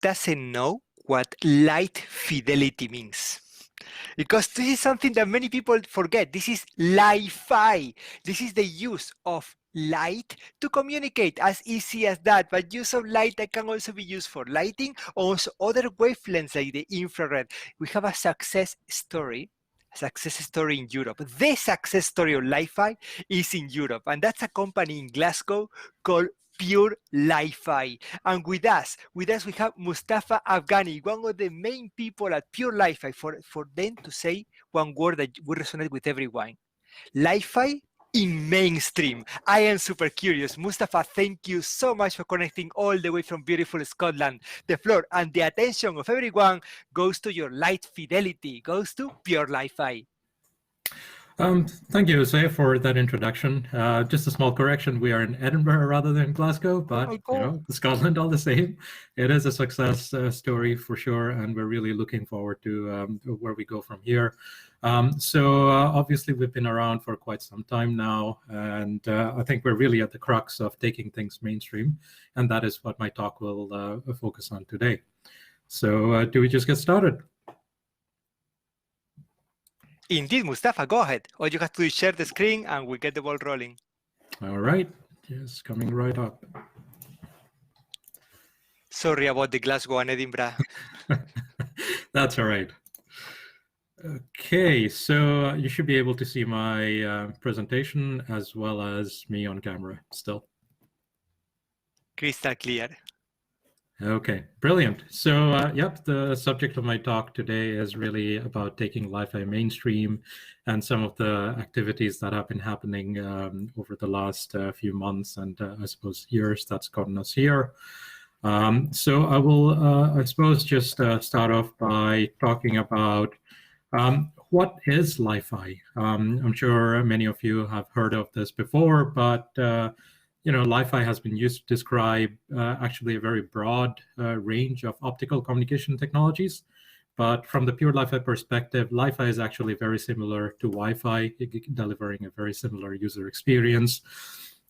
Doesn't know what light fidelity means. Because this is something that many people forget. This is LiFi. This is the use of light to communicate, as easy as that. But use of light that can also be used for lighting, also other wavelengths like the infrared. We have a success story in Europe. The success story of LiFi is in Europe, and that's a company in Glasgow called PURELIFI. And with us we have Mustafa Afghani, one of the main people at PURELIFI, for them to say one word that will resonate with everyone. LiFi in mainstream. I am super curious. Mustafa, thank you so much for connecting all the way from beautiful Scotland. The floor and the attention of everyone goes to your light fidelity, goes to PURELIFI. Thank you, Jose, for that introduction. Just a small correction: we are in Edinburgh rather than Glasgow, but you know, Scotland all the same. It is a success story for sure, and we're really looking forward to where we go from here. Obviously, we've been around for quite some time now, and I think we're really at the crux of taking things mainstream, and that is what my talk will focus on today. So, do we just get started? Indeed, Mustafa, go ahead. All you have to do is share the screen and we'll get the ball rolling. All right, just coming right up. Sorry about the Glasgow and Edinburgh. That's all right. Okay, so you should be able to see my presentation as well as me on camera still. Crystal clear. Okay, brilliant. So, yep, the subject of my talk today is really about taking LiFi mainstream and some of the activities that have been happening over the last few months and I suppose years that's gotten us here. So I will, I suppose, just start off by talking about what is LiFi. I'm sure many of you have heard of this before, but you know, LiFi has been used to describe actually a very broad range of optical communication technologies. But from the PURELIFI perspective, LiFi is actually very similar to Wi-Fi, delivering a very similar user experience,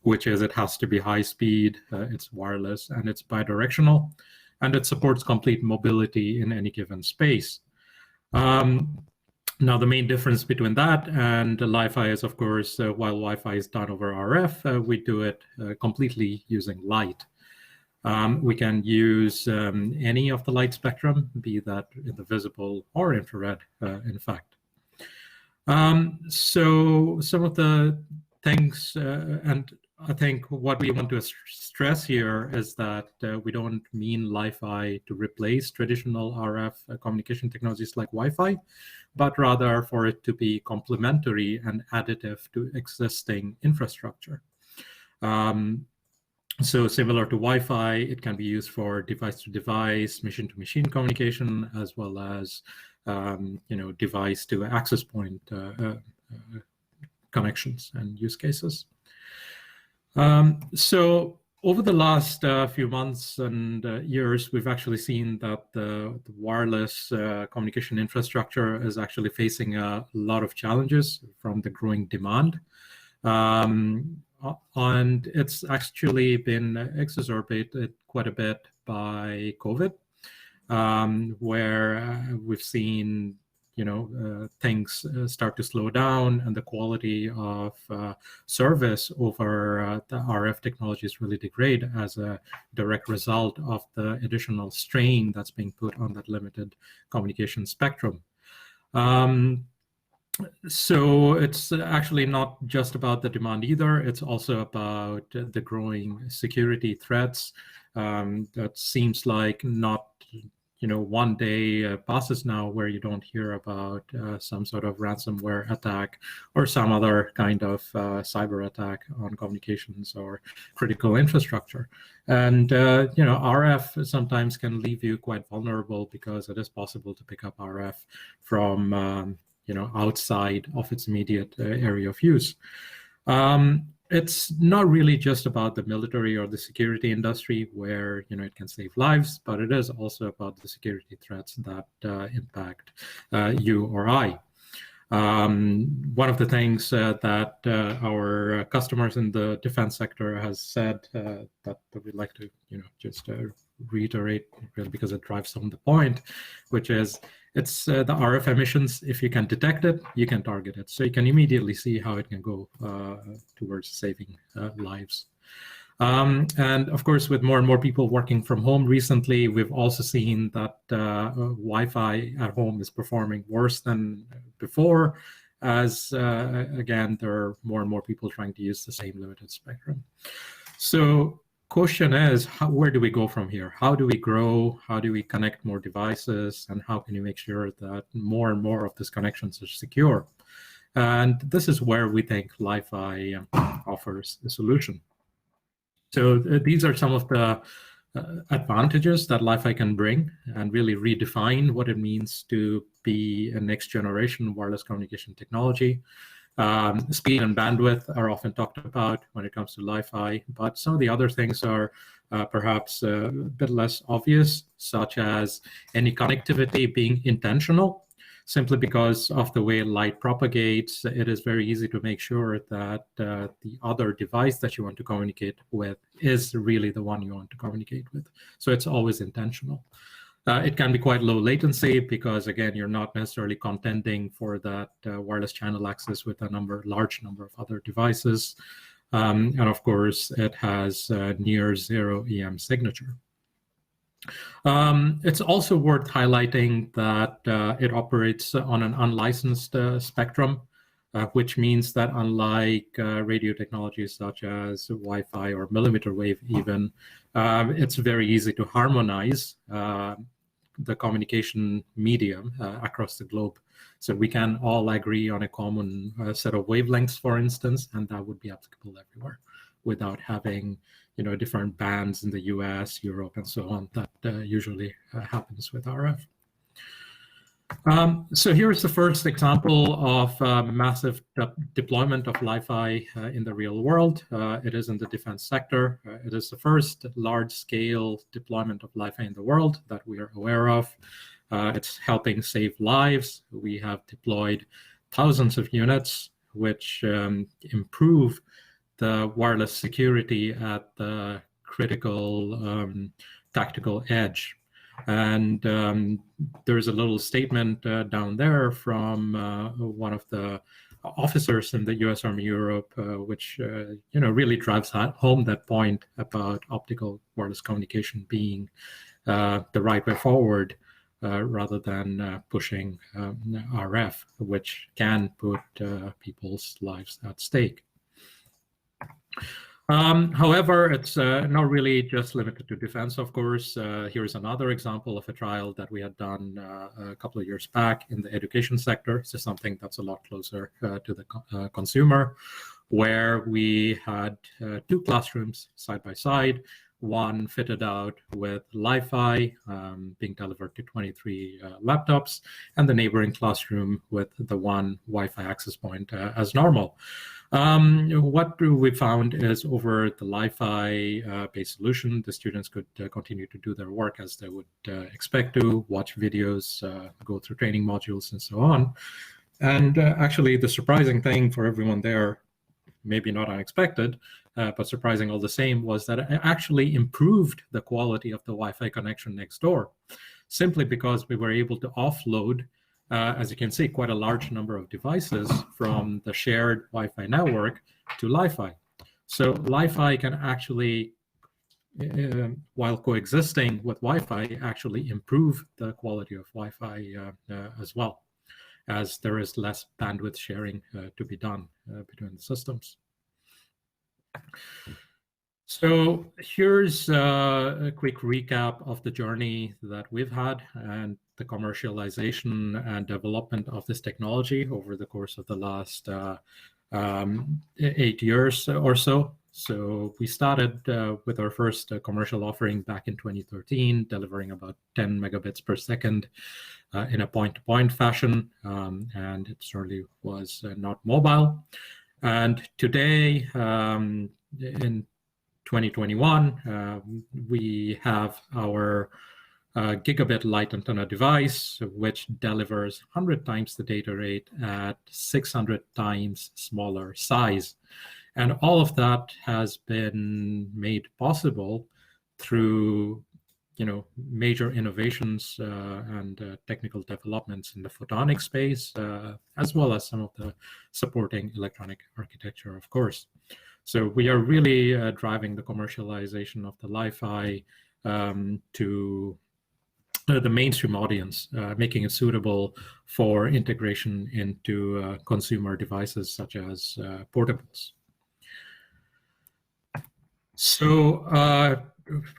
which is it has to be high speed, it's wireless, and it's bidirectional, and it supports complete mobility in any given space. Now, the main difference between that and LiFi is, of course, while Wi-Fi is done over RF, we do it completely using light. We can use any of the light spectrum, be that in the visible or infrared, in fact. So some of the things, and I think what we want to stress here is that we don't mean LiFi to replace traditional RF communication technologies like Wi-Fi, but rather for it to be complementary and additive to existing infrastructure. So similar to Wi-Fi, it can be used for device-to-device, machine-to-machine communication, as well as you know, device-to-access point connections and use cases. So over the last few months and years, we've actually seen that the wireless communication infrastructure is actually facing a lot of challenges from the growing demand. And it's actually been exacerbated quite a bit by COVID, where we've seen, you know, things start to slow down and the quality of service over the RF technologies really degrade as a direct result of the additional strain that's being put on that limited communication spectrum. So it's actually not just about the demand either. It's also about the growing security threats. That seems like not, you know, one day passes now where you don't hear about some sort of ransomware attack or some other kind of cyber attack on communications or critical infrastructure. And, you know, RF sometimes can leave you quite vulnerable because it is possible to pick up RF from, you know, outside of its immediate area of use. It's not really just about the military or the security industry where, you know, it can save lives, but it is also about the security threats that impact you or I. One of the things that our customers in the defense sector has said that we'd like to, just reiterate, really, because it drives home the point, which is it's the RF emissions. If you can detect it, you can target it. So you can immediately see how it can go towards saving lives. And of course, with more and more people working from home recently, we've also seen that Wi-Fi at home is performing worse than before, as again, there are more and more people trying to use the same limited spectrum. So question is, where do we go from here? How do we grow? How do we connect more devices? And how can you make sure that more and more of these connections are secure? And this is where we think LiFi offers a solution. So these are some of the advantages that LiFi can bring and really redefine what it means to be a next generation wireless communication technology. Speed and bandwidth are often talked about when it comes to LiFi, but some of the other things are perhaps a bit less obvious, such as any connectivity being intentional. Simply because of the way light propagates, it is very easy to make sure that the other device that you want to communicate with is really the one you want to communicate with. So it's always intentional. It can be quite low latency because, again, you're not necessarily contending for that wireless channel access with a large number of other devices. And of course, it has near zero EM signature. It's also worth highlighting that it operates on an unlicensed spectrum, which means that unlike radio technologies such as Wi-Fi or millimeter wave even, it's very easy to harmonize the communication medium across the globe. So we can all agree on a common set of wavelengths, for instance, and that would be applicable everywhere without having different bands in the US, Europe, and so on that usually happens with RF. So here's the first example of massive deployment of LiFi in the real world. It is in the defense sector. It is the first large-scale deployment of LiFi in the world that we are aware of. It's helping save lives. We have deployed thousands of units, which improve the wireless security at the critical tactical edge. And there's a little statement down there from one of the officers in the US Army Europe, which really drives home that point about optical wireless communication being the right way forward, rather than pushing RF, which can put people's lives at stake. However, it's not really just limited to defense, of course. Here's another example of a trial that we had done a couple of years back in the education sector. So something that's a lot closer to the consumer, where we had two classrooms side by side, one fitted out with LiFi being delivered to 23 laptops, and the neighboring classroom with the one Wi-Fi access point as normal. What we found is over the LiFi based solution, the students could continue to do their work as they would expect to, watch videos, go through training modules, and so on. And actually, the surprising thing for everyone there, maybe not unexpected, but surprising all the same, was that it actually improved the quality of the Wi-Fi connection next door, simply because we were able to offload, as you can see, quite a large number of devices from the shared Wi-Fi network to LiFi. So LiFi can actually, while coexisting with Wi-Fi, actually improve the quality of Wi-Fi as well, as there is less bandwidth sharing to be done between the systems. So here's a quick recap of the journey that we've had and the commercialization and development of this technology over the course of the last 8 years or so. So we started with our first commercial offering back in 2013, delivering about 10 megabits per second in a point-to-point fashion, and it certainly was not mobile. And today, in 2021, we have our gigabit light antenna device, which delivers 100 times the data rate at 600 times smaller size. And all of that has been made possible through major innovations and technical developments in the photonic space, as well as some of the supporting electronic architecture, of course. So we are really driving the commercialization of the LiFi to the mainstream audience, making it suitable for integration into consumer devices such as portables. So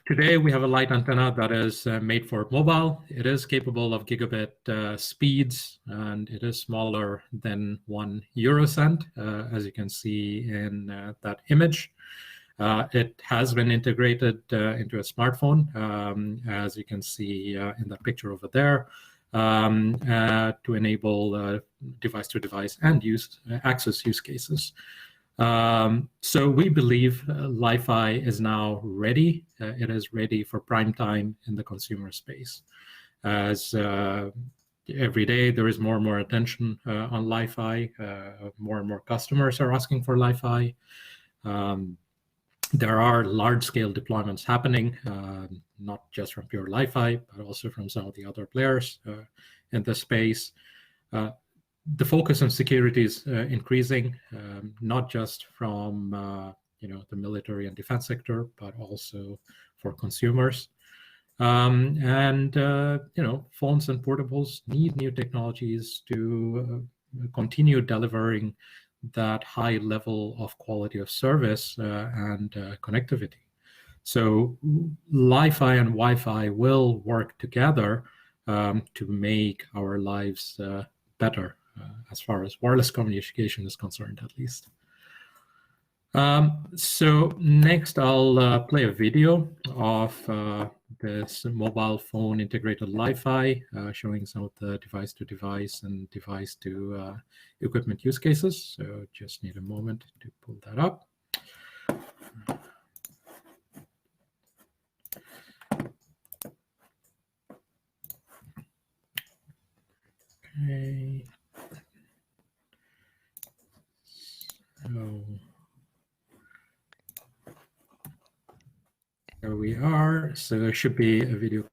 today we have a light antenna that is made for mobile. It is capable of gigabit speeds, and it is smaller than 1 eurocent, as you can see in that image. It has been integrated into a smartphone, as you can see in that picture over there, to enable device-to-device and access use cases. So we believe LiFi is now ready. It is ready for prime time in the consumer space. As every day there is more and more attention on LiFi, more and more customers are asking for LiFi. There are large-scale deployments happening, not just from PureLifi, but also from some of the other players in the space. The focus on security is increasing, not just from the military and defense sector, but also for consumers. Phones and portables need new technologies to continue delivering that high level of quality of service and connectivity. So LiFi and Wi-Fi will work together to make our lives better, as far as wireless communication is concerned, at least. So next I'll play a video of this mobile phone integrated LiFi, showing some of the device-to-device and device-to-equipment use cases. So just need a moment to pull that up. Okay. So there we are. So there should be a video.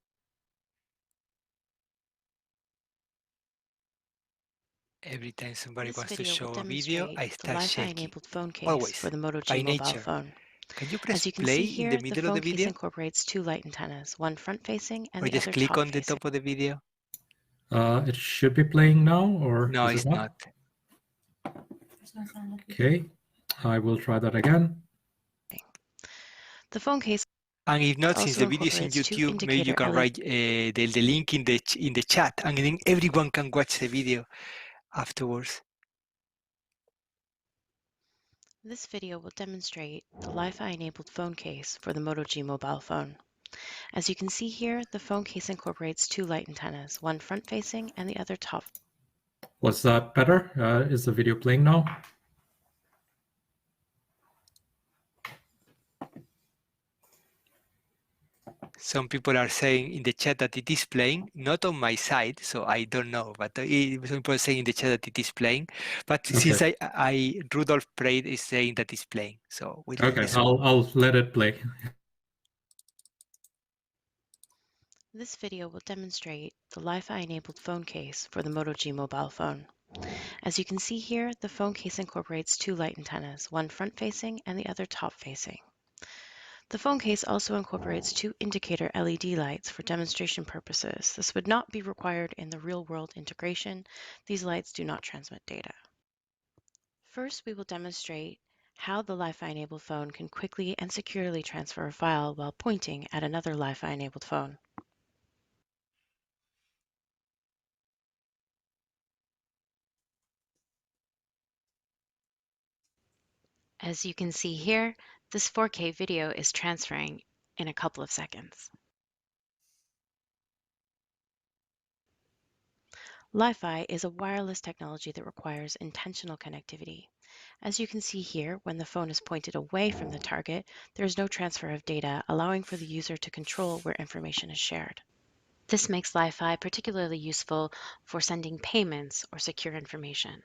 Every time somebody wants to show a video, I start shaking. Phone case Always, for the Moto G by mobile nature. phone. Can you press As you can play see in here, the the middle of phone the case video? incorporates 2 light antennas, one front-facing and Or the just other click on the top-facing. top of the video? It should be playing now, or No, is it's it not. Okay, I will try that again. The phone case And if not, since also the video is in incorporates 2 YouTube, maybe you indicator can LED. write the link in the chat, and then everyone can watch the video afterwards. This video will demonstrate the LiFi-enabled phone case for the Moto G mobile phone. As you can see here, the phone case incorporates 2 light antennas, one front-facing and the other top. Was that better? Is the video playing now? Some people are saying in the chat that it is playing, not on my side, so I don't know, but some people are saying in the chat that it is playing. But Okay. since Rudolf Prade is saying that it's playing, so we'll Okay, I'll let it play. This video will demonstrate the LiFi-enabled phone case for the Moto G mobile phone. As you can see here, the phone case incorporates 2 light antennas, one front-facing and the other top-facing. The phone case also incorporates 2 indicator LED lights for demonstration purposes. This would not be required in the real-world integration. These lights do not transmit data. First, we will demonstrate how the LiFi-enabled phone can quickly and securely transfer a file while pointing at another LiFi-enabled phone. As you can see here, this 4K video is transferring in a couple of seconds. LiFi is a wireless technology that requires intentional connectivity. As you can see here, when the phone is pointed away from the target, there is no transfer of data, allowing for the user to control where information is shared. This makes LiFi particularly useful for sending payments or secure information.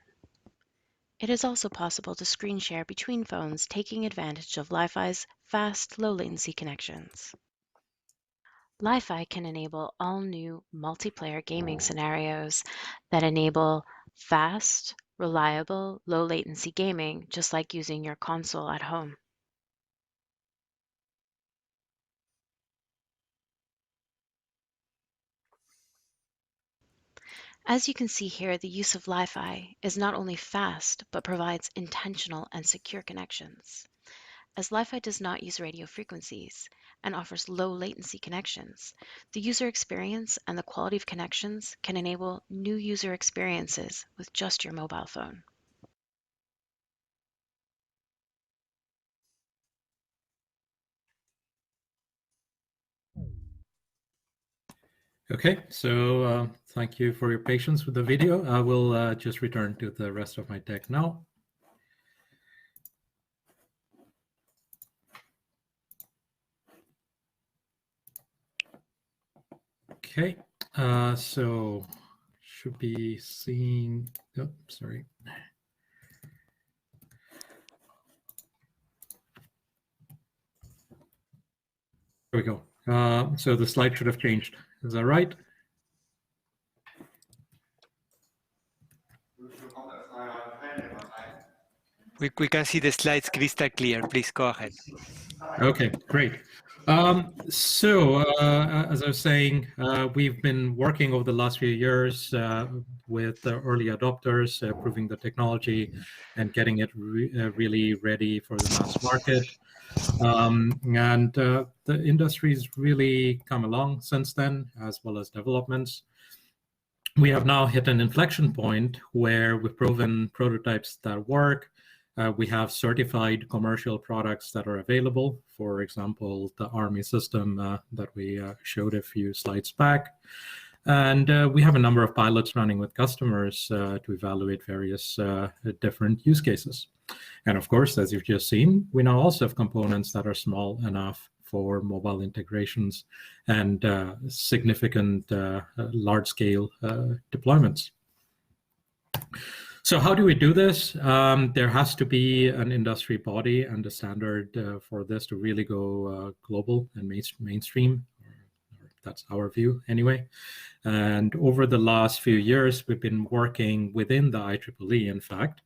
It is also possible to screen share between phones, taking advantage of LiFi's fast, low latency connections. LiFi can enable all new multiplayer gaming scenarios that enable fast, reliable, low latency gaming, just like using your console at home. As you can see here, the use of LiFi is not only fast, but provides intentional and secure connections. As LiFi does not use radio frequencies and offers low latency connections, the user experience and the quality of connections can enable new user experiences with just your mobile phone. Okay, so thank you for your patience with the video. I will just return to the rest of my deck now. Okay, so should be seeing, oh, sorry. There we go. So the slide should have changed. Is that right? We can see the slides crystal clear. Please go ahead. Okay, great. So as I was saying, we've been working over the last few years with early adopters, proving the technology and getting it really ready for the mass market. And the industry's really come along since then, as well as developments. We have now hit an inflection point where we've proven prototypes that work. We have certified commercial products that are available. For example, the Army system that we showed a few slides back. And we have a number of pilots running with customers to evaluate various different use cases. And of course, as you've just seen, we now also have components that are small enough for mobile integrations and significant large-scale deployments. So how do we do this? There has to be an industry body and a standard for this to really go global and mainstream. That's our view anyway. And over the last few years, we've been working within the IEEE, in fact,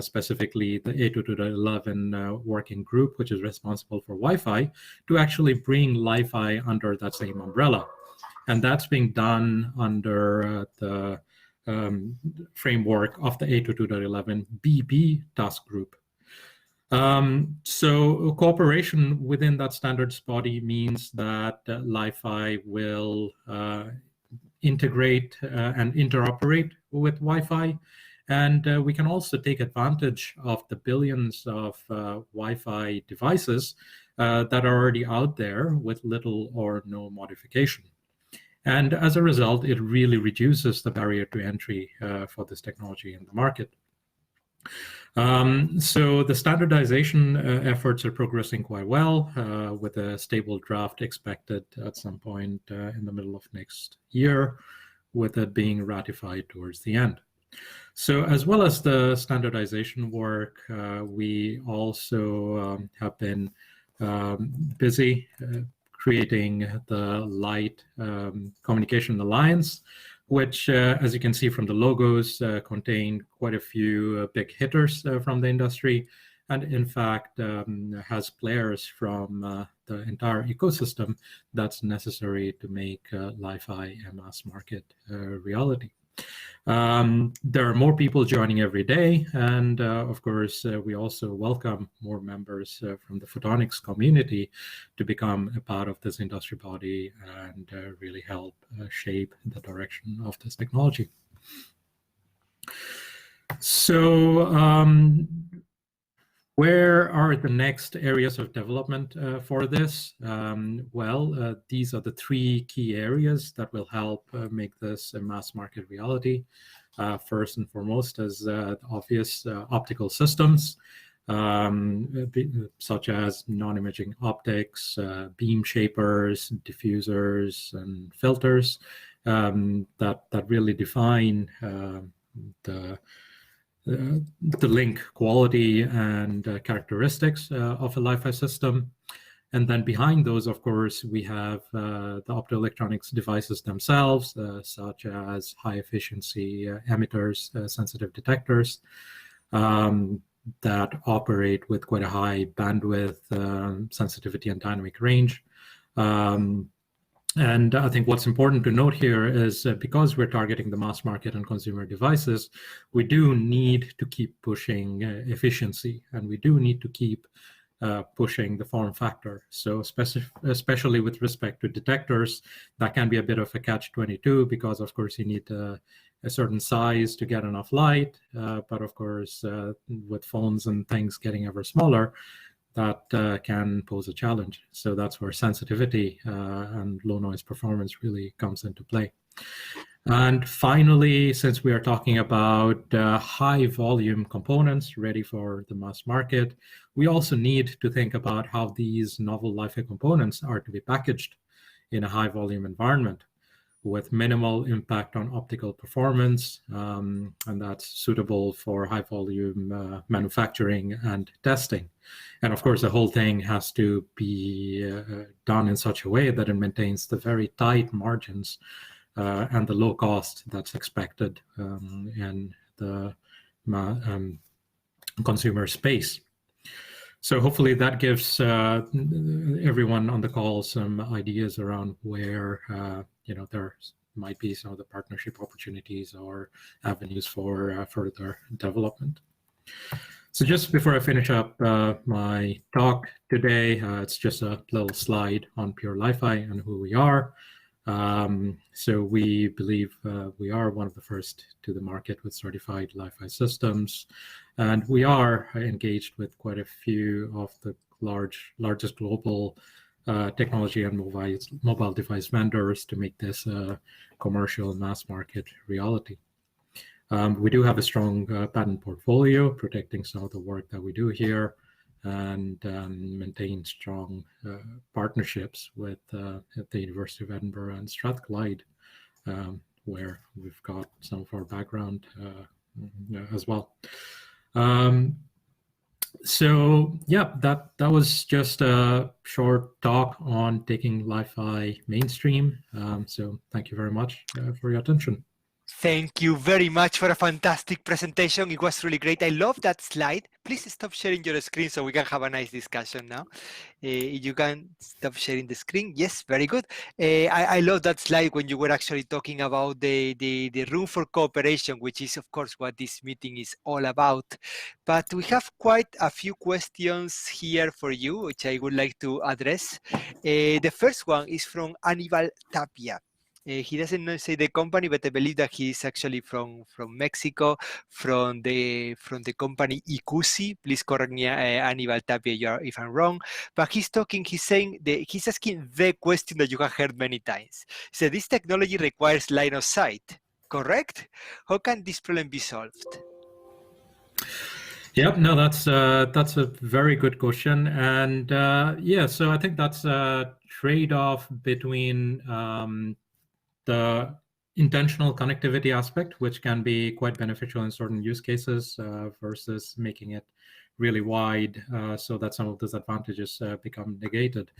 specifically the 802.11 working group, which is responsible for Wi-Fi, to actually bring LiFi under that same umbrella. And that's being done under the framework of the 802.11 BB task group. So cooperation within that standards body means that LiFi will integrate and interoperate with Wi-Fi. And we can also take advantage of the billions of Wi-Fi devices that are already out there with little or no modification. And as a result, it really reduces the barrier to entry for this technology in the market. So the standardization efforts are progressing quite well, with a stable draft expected at some point in the middle of next year, with it being ratified towards the end. So as well as the standardization work, we also have been busy creating the Light Communication Alliance, which, as you can see from the logos, contain quite a few big hitters from the industry, and in fact has players from the entire ecosystem that's necessary to make LiFi a mass market reality. There are more people joining every day, and of course we also welcome more members from the photonics community to become a part of this industry body and really help shape the direction of this technology. So where are the next areas of development for this? Well, these are the three key areas that will help make this a mass market reality. First and foremost is obvious optical systems. such as non-imaging optics, beam shapers, diffusers, and filters that really define the link quality and characteristics of a LiFi system. And then behind those, of course, we have the optoelectronics devices themselves, such as high efficiency emitters, sensitive detectors that operate with quite a high bandwidth, sensitivity, and dynamic range. And I think what's important to note here is because we're targeting the mass market and consumer devices, we do need to keep pushing efficiency, and we do need to keep pushing the form factor. So especially with respect to detectors, that can be a bit of a catch-22 because, of course, you need a certain size to get enough light. But of course, with phones and things getting ever smaller, that can pose a challenge. So that's where sensitivity and low noise performance really comes into play. And finally, since we are talking about high volume components ready for the mass market, we also need to think about how these novel LiFi components are to be packaged in a high volume environment with minimal impact on optical performance, and that's suitable for high volume manufacturing and testing. And of course, the whole thing has to be done in such a way that it maintains the very tight margins and the low cost that's expected in the consumer space. So hopefully that gives everyone on the call some ideas around where there might be some of the partnership opportunities or avenues for further development. So just before I finish up my talk today, it's just a little slide on PureLiFi and who we are. So we believe we are one of the first to the market with certified LiFi systems, and we are engaged with quite a few of the largest global technology and mobile device vendors to make this a commercial mass market reality. We do have a strong patent portfolio protecting some of the work that we do here, and maintain strong partnerships with the University of Edinburgh and Strathclyde, where we've got some of our background as well. So yeah, that was just a short talk on taking LiFi mainstream. So thank you very much for your attention. Thank you very much for a fantastic presentation. It was really great. I love that slide. Please stop sharing your screen so we can have a nice discussion now. You can stop sharing the screen. Yes, very good. I love that slide when you were actually talking about the room for cooperation, which is, of course, what this meeting is all about. But we have quite a few questions here for you, which I would like to address. The first one is from Aníbal Tapia. He doesn't say the company, but I believe that he is actually from Mexico, from the company Icusi. Please correct me, Aníbal Tapia, if I'm wrong. But he's asking the question that you have heard many times. He said, this technology requires line of sight, correct? How can this problem be solved? Yep, no, that's a very good question, and yeah, so I think that's a trade-off between the intentional connectivity aspect, which can be quite beneficial in certain use cases, versus making it really wide so that some of those advantages become negated.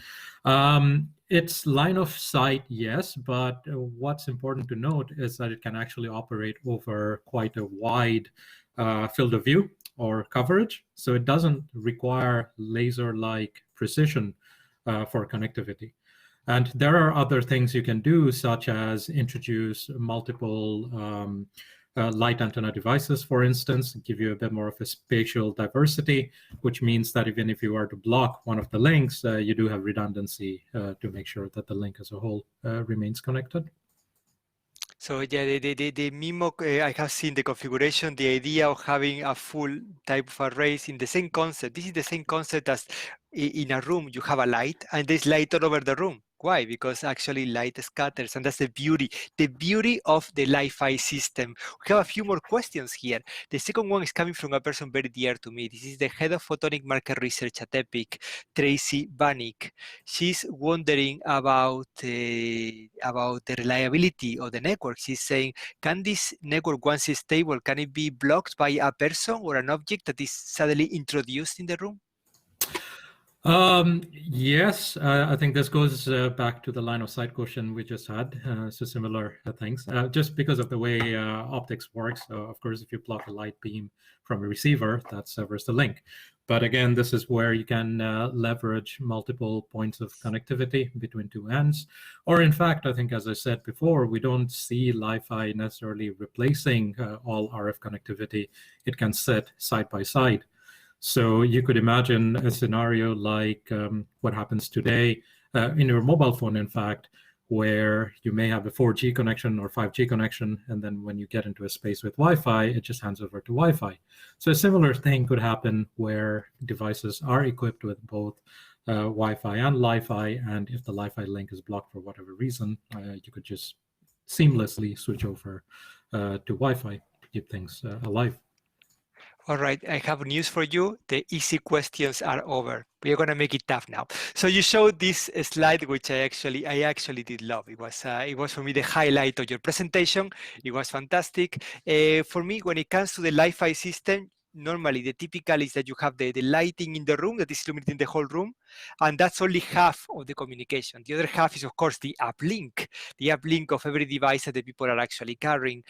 It's line of sight, yes, but what's important to note is that it can actually operate over quite a wide field of view or coverage. So it doesn't require laser-like precision for connectivity. And there are other things you can do, such as introduce multiple light antenna devices, for instance, give you a bit more of a spatial diversity, which means that even if you are to block one of the links, you do have redundancy to make sure that the link as a whole remains connected. So yeah, the MIMO, I have seen the configuration, the idea of having a full type of arrays in the same concept. This is the same concept as in a room, you have a light and there's light all over the room. Why? Because actually light scatters, and that's the beauty of the LiFi system. We have a few more questions here. The second one is coming from a person very dear to me. This is the head of photonic market research at Epic, Tracy Bannick. She's wondering about the reliability of the network. She's saying, can this network, once it's stable, can it be blocked by a person or an object that is suddenly introduced in the room? Yes, I think this goes back to the line of sight question we just had. So similar things, just because of the way optics works. Of course, if you block a light beam from a receiver, that severs the link. But again, this is where you can leverage multiple points of connectivity between two ends. Or in fact, I think, as I said before, we don't see LiFi necessarily replacing all RF connectivity. It can sit side by side. So you could imagine a scenario like what happens today in your mobile phone, in fact, where you may have a 4G connection or 5G connection, and then when you get into a space with Wi-Fi, it just hands over to Wi-Fi. So a similar thing could happen where devices are equipped with both Wi-Fi and LiFi, and if the LiFi link is blocked for whatever reason, you could just seamlessly switch over to Wi-Fi to keep things alive. All right, I have news for you. The easy questions are over. We're gonna make it tough now. So you showed this slide, which I actually did love. It was for me the highlight of your presentation. It was fantastic. For me, when it comes to the LiFi system, normally the typical is that you have the lighting in the room that is illuminating the whole room, and that's only half of the communication. The other half is, of course, the uplink of every device that the people are actually carrying.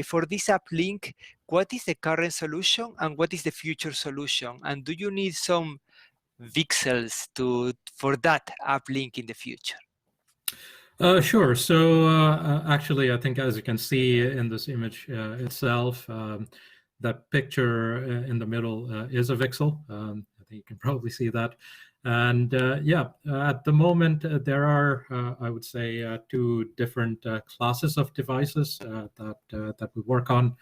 For this uplink, what is the current solution and what is the future solution? And do you need some VCSELs for that uplink in the future? Sure. So actually, I think as you can see in this image itself, that picture in the middle is a VCSEL. I think you can probably see that. And yeah, at the moment, there are, I would say, two different classes of devices that we work on.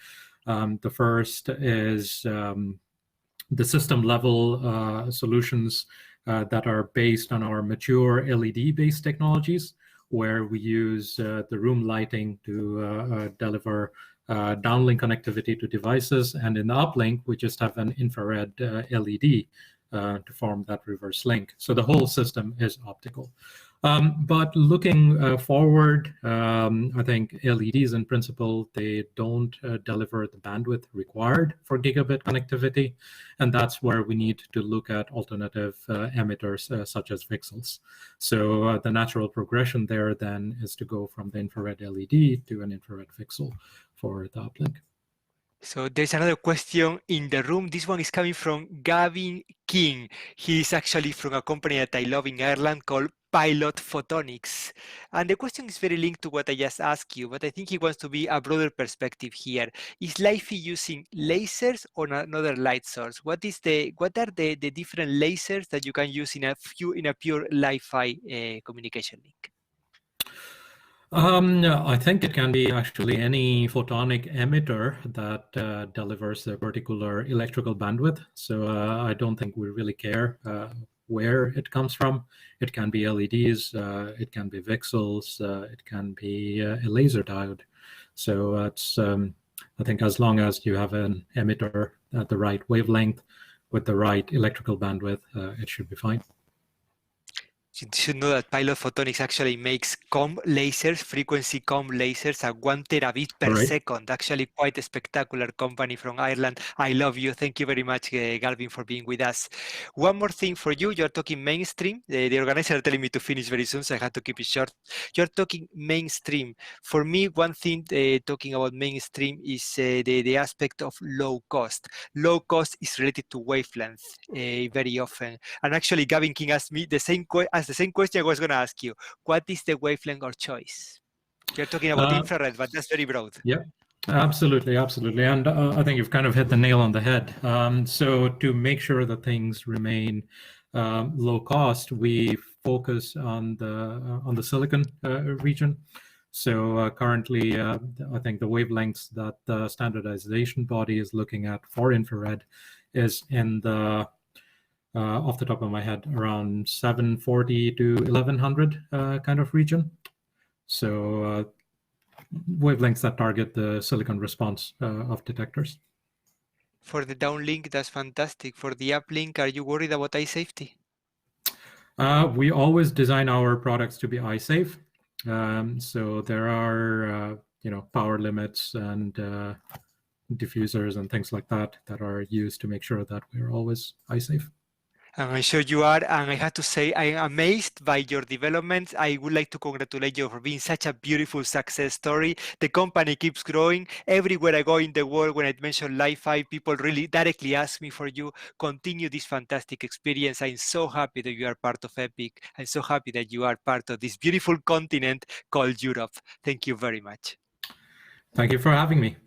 The first is the system level solutions that are based on our mature LED-based technologies, where we use the room lighting to deliver downlink connectivity to devices. And in the uplink, we just have an infrared LED to form that reverse link. So the whole system is optical. But looking forward, I think LEDs in principle, they don't deliver the bandwidth required for gigabit connectivity. And that's where we need to look at alternative emitters such as VCSELs. So the natural progression there then is to go from the infrared LED to an infrared VCSEL for the uplink. So there's another question in the room. This one is coming from Gavin King. He's actually from a company that I love in Ireland called Pilot Photonics. And the question is very linked to what I just asked you, but I think he wants to be a broader perspective here. Is LiFi using lasers or another light source? What are the different lasers that you can use in a pure LiFi communication link? I think it can be actually any photonic emitter that delivers a particular electrical bandwidth. So I don't think we really care where it comes from. It can be LEDs, it can be VCSELs, it can be a laser diode. So it's, I think as long as you have an emitter at the right wavelength with the right electrical bandwidth, it should be fine. You should know that Pilot Photonics actually makes COM lasers, frequency COM lasers at 1 terabit per second. Actually, quite a spectacular company from Ireland. I love you. Thank you very much, Galvin, for being with us. One more thing for you. You're talking mainstream. The organizer are telling me to finish very soon, so I had to keep it short. You're talking mainstream. For me, one thing talking about mainstream is the aspect of low cost. Low cost is related to wavelength very often. And actually, Gavin King asked me the same question I was going to ask you. What is the wavelength of choice? You're talking about infrared, but that's very broad. Yeah, absolutely, absolutely. And I think you've kind of hit the nail on the head. So to make sure that things remain low cost, we focus on the silicon region. So currently, I think the wavelengths that the standardization body is looking at for infrared is in the off the top of my head, around 740 to 1100 kind of region. So wavelengths that target the silicon response of detectors. For the downlink, that's fantastic. For the uplink, are you worried about eye safety? We always design our products to be eye safe. So there are, power limits and diffusers and things like that that are used to make sure that we're always eye safe. And I'm sure you are, and I have to say, I am amazed by your developments. I would like to congratulate you for being such a beautiful success story. The company keeps growing. Everywhere I go in the world, when I mention LiFi, people really directly ask me for you. Continue this fantastic experience. I'm so happy that you are part of EPIC. I'm so happy that you are part of this beautiful continent called Europe. Thank you very much. Thank you for having me.